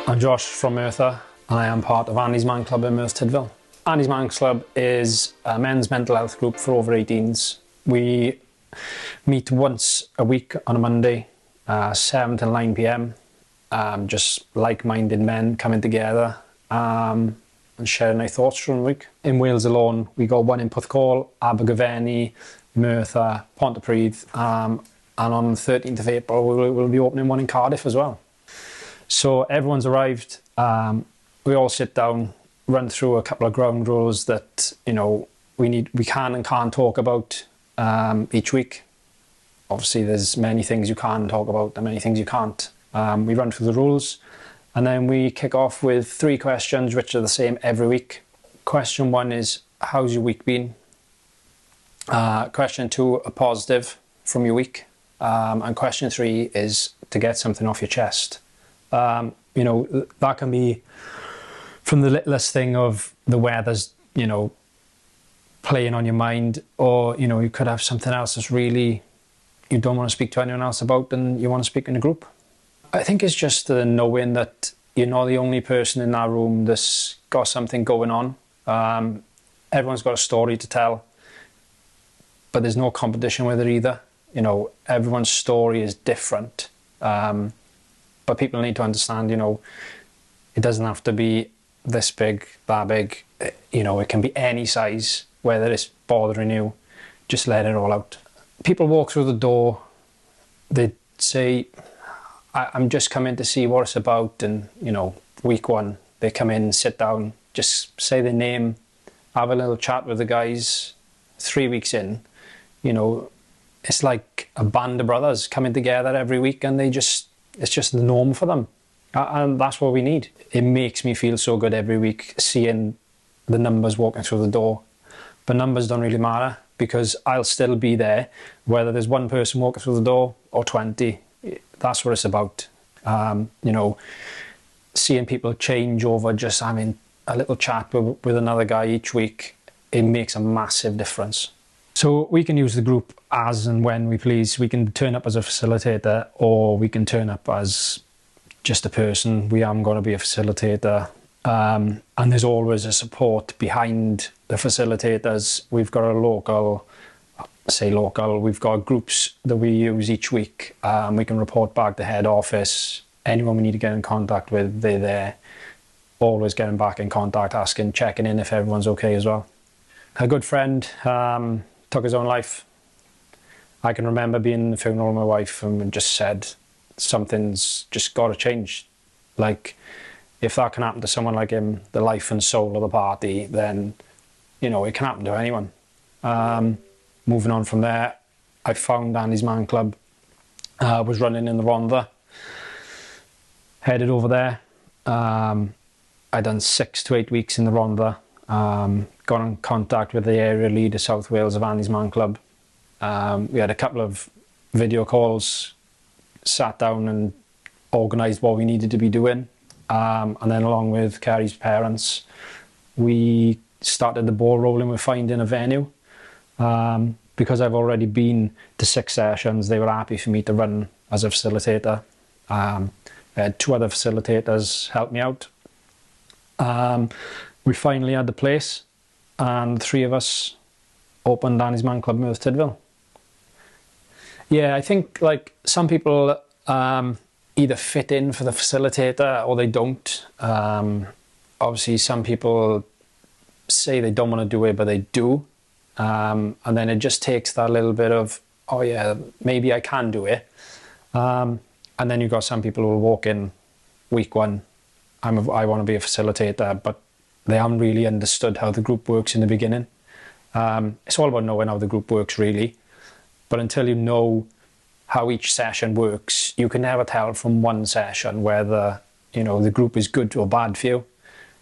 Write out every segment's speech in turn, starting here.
I'm Josh from Merthyr and I am part of Andy's Man Club in Merthyr Tydfil. Andy's Man Club is a men's mental health group for over 18s. We meet once a week on a Monday, 7 till 9 PM. Just like-minded men coming together and sharing their thoughts from the week. In Wales alone, we got one in Porthcawl, Abergavenny, Merthyr, Pontypridd, and on the 13th of April we'll be opening one in Cardiff as well. So everyone's arrived, we all sit down, run through a couple of ground rules that we can and can't talk about each week. Obviously there's many things you can talk about and many things you can't. We run through the rules and then we kick off with 3 questions which are the same every week. Question 1 is, how's your week been? Question 2, a positive from your week. And question 3 is to get something off your chest. That can be from the littlest thing of the weather's, playing on your mind, or, you could have something else that's really, you don't want to speak to anyone else about and you want to speak in a group. I think it's just the knowing that you're not the only person in that room that's got something going on. Everyone's got a story to tell, but there's no competition with it either. Everyone's story is different. But people need to understand, it doesn't have to be this big, that big. It can be any size, whether it's bothering you, just let it all out. People walk through the door, they say, I'm just coming to see what it's about. And, week 1, they come in, sit down, just say their name, have a little chat with the guys. 3 weeks in, it's like a band of brothers coming together every week and it's just the norm for them. And that's what we need. It makes me feel so good every week seeing the numbers walking through the door. But numbers don't really matter because I'll still be there, whether there's one person walking through the door or 20. That's what it's about. Seeing people change over just having a little chat with another guy each week, it makes a massive difference. So we can use the group as and when we please. We can turn up as a facilitator or we can turn up as just a person. We haven't got to be a facilitator. And there's always a support behind the facilitators. We've got we've got groups that we use each week. We can report back to head office. Anyone we need to get in contact with, they're there. Always getting back in contact, checking in if everyone's okay as well. A good friend took his own life. I can remember being in the funeral of my wife and just said, something's just got to change. Like, if that can happen to someone like him, the life and soul of the party, then, it can happen to anyone. Moving on from there, I found Andy's Man Club, was running in the Rhondda. Headed over there. I'd done 6 to 8 weeks in the Rhondda. Got in contact with the area leader, South Wales, of Andy's Man Club. We had a couple of video calls, sat down and organised what we needed to be doing. And then along with Kerry's parents, we started the ball rolling with finding a venue. Because I've already been to 6 sessions, they were happy for me to run as a facilitator. I had 2 other facilitators help me out. We finally had the place and 3 of us opened Andy's Man Club in Merthyr Tydfil. Yeah, I think like some people either fit in for the facilitator or they don't. Obviously some people say they don't want to do it, but they do. And then it just takes that little bit of, oh yeah, maybe I can do it. And then you've got some people who will walk in week 1, I want to be a facilitator, but they haven't really understood how the group works in the beginning. It's all about knowing how the group works, really. But until you know how each session works, you can never tell from one session whether, the group is good or bad for you.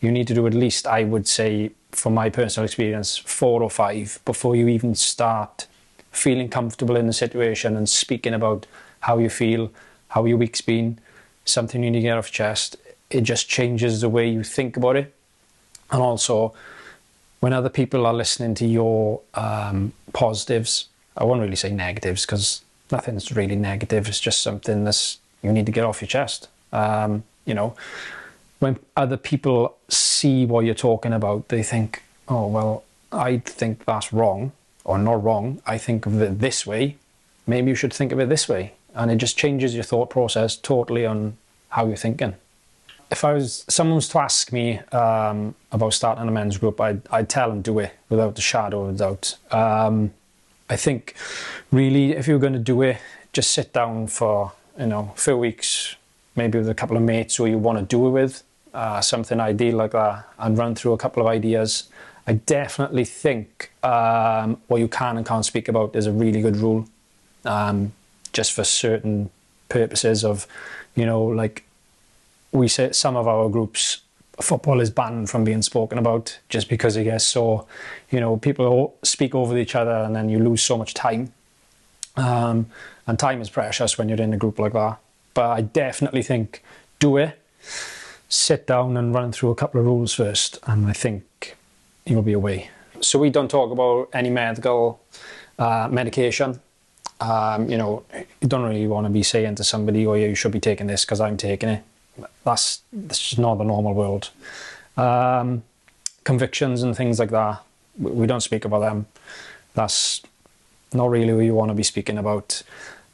You need to do at least, I would say, from my personal experience, 4 or 5 before you even start feeling comfortable in the situation and speaking about how you feel, how your week's been, something you need to get off your chest. It just changes the way you think about it. And also, when other people are listening to your positives, I won't really say negatives because nothing's really negative. It's just something you need to get off your chest. when other people see what you're talking about, they think, oh, well, I think that's wrong, or not wrong. I think of it this way. Maybe you should think of it this way. And it just changes your thought process totally on how you're thinking. If someone was to ask me about starting a men's group, I'd tell them do it without a shadow of a doubt. I think really if you're going to do it, just sit down for, a few weeks, maybe with a couple of mates who you want to do it with, something ideal like that, and run through a couple of ideas. I definitely think what you can and can't speak about is a really good rule, just for certain purposes of, like we say some of our groups, football is banned from being spoken about just because it gets so, people speak over each other and then you lose so much time. And time is precious when you're in a group like that. But I definitely think do it, sit down and run through a couple of rules first, and I think you'll be away. So we don't talk about any medical medication. You don't really want to be saying to somebody, oh yeah, you should be taking this because I'm taking it. That's just not the normal world. Convictions and things like that, we don't speak about them. That's not really what you want to be speaking about.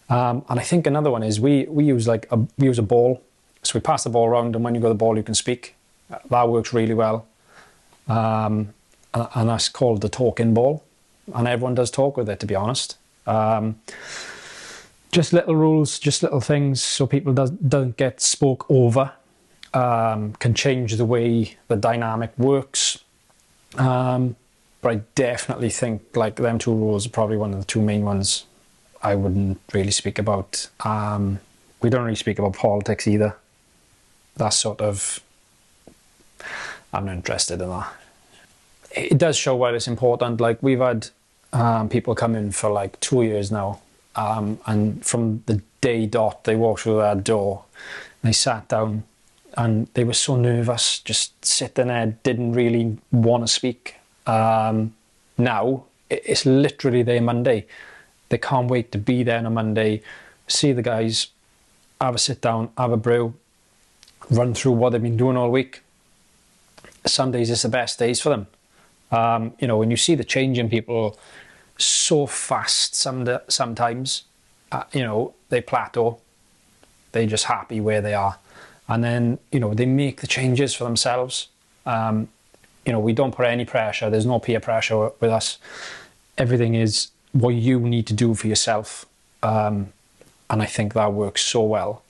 And I think another one is we use a ball. So we pass the ball around, and when you got the ball, you can speak. That works really well. And that's called the talking ball. And everyone does talk with it, to be honest. Just little rules, just little things, so people don't get spoke over. Can change the way the dynamic works. But I definitely think like them two rules are probably one of the two main ones I wouldn't really speak about. We don't really speak about politics either. That's sort of, I'm not interested in that. It does show why it's important. Like we've had people come in for like 2 years now, and from the day dot they walked through that door, they sat down and they were so nervous, just sitting there, didn't really want to speak. Now it's literally their Monday. They can't wait to be there on a Monday, see the guys, have a sit down, have a brew, run through what they've been doing all week. Some days it's the best days for them. When you see the change in people so fast sometimes, they plateau. They're just happy where they are. And then, they make the changes for themselves. We don't put any pressure. There's no peer pressure with us. Everything is what you need to do for yourself. And I think that works so well.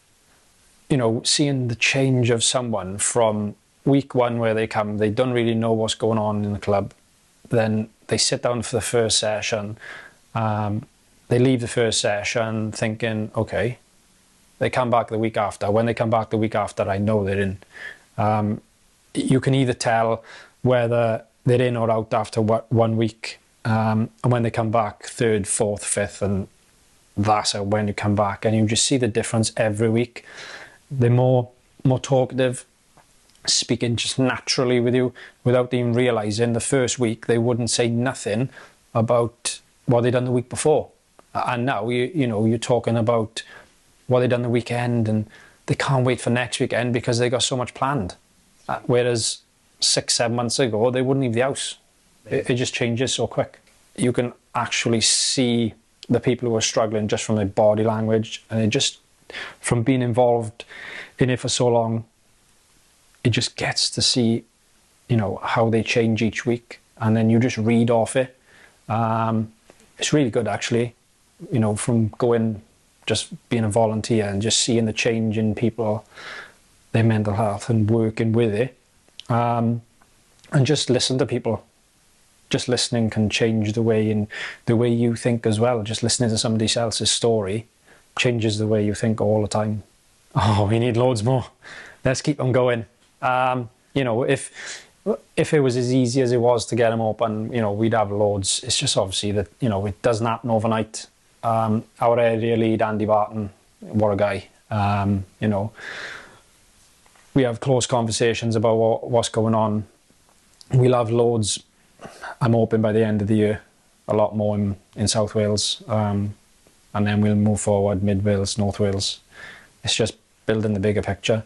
Seeing the change of someone from week one where they come, they don't really know what's going on in the club. Then they sit down for the first session. They leave the first session thinking, okay, they come back the week after. When they come back the week after, I know they're in. You can either tell whether they're in or out after 1 week. And when they come back, third, fourth, fifth, and that's when you come back. And you just see the difference every week. They're more talkative, speaking just naturally with you without even realising. The first week, they wouldn't say nothing about what they'd done the week before. And now, you're talking about what they'd done the weekend, and they can't wait for next weekend because they got so much planned. Whereas 6-7 months ago, they wouldn't leave the house. It just changes so quick. You can actually see the people who are struggling just from their body language, and it just, from being involved in it for so long, it just gets to see, how they change each week, and then you just read off it. It's really good, actually, from just being a volunteer and just seeing the change in people, their mental health, and working with it, and just listen to people. Just listening can change the way you think as well. Just listening to somebody else's story changes the way you think all the time. Oh, we need loads more. Let's keep them going. If it was as easy as it was to get them open, we'd have loads. It's just obviously that, it doesn't happen overnight. Our area lead, Andy Barton, what a guy. We have close conversations about what's going on. We'll have loads. I'm hoping by the end of the year, a lot more in South Wales. And then we'll move forward, Mid Wales, North Wales. It's just building the bigger picture.